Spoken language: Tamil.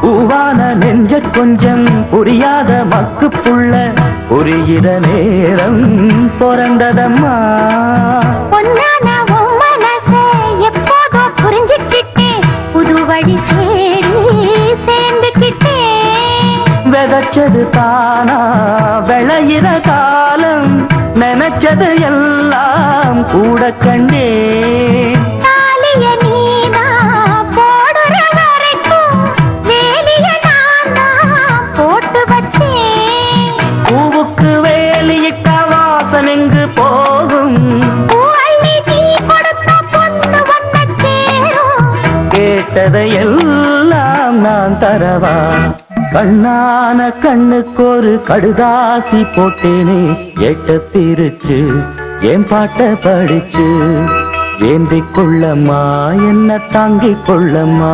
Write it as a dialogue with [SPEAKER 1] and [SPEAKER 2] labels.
[SPEAKER 1] பூவான நெஞ்ச கொஞ்சம் புரியாத மக்கு புள்ள புரிகிற நேரம் பிறந்ததம்மா.
[SPEAKER 2] பொன்னான உன் மனசை எப்போதோ புரிஞ்சுக்கிட்டேன், புது வழி சேரி சேர்ந்துக்கிட்டேன்.
[SPEAKER 1] விதைச்சது தானா விளையிற காலம், நினைச்சது எல்லாம் கூட கண்டேன்.
[SPEAKER 2] தாலிய நீதான் போடுற வரைக்கும் வேலிய நான் போட்டு வச்சேன்.
[SPEAKER 1] பூவுக்கு வேலியிட்ட வாசன் எங்கு போகும்,
[SPEAKER 2] பூவள்ளி நீ கொடுத்த பொண்ணு ஒன்ன சேரும்.
[SPEAKER 1] கேட்டதையெல்லாம் நான் தரவா? கண்ணான கண்ணுக்கு ஒரு கடுதாசி போட்டேனே, எட்ட பிரிச்சு என் பாட்ட படிச்சு ஏந்திக் கொள்ளம்மா, என்ன தாங்கிக் கொள்ளம்மா.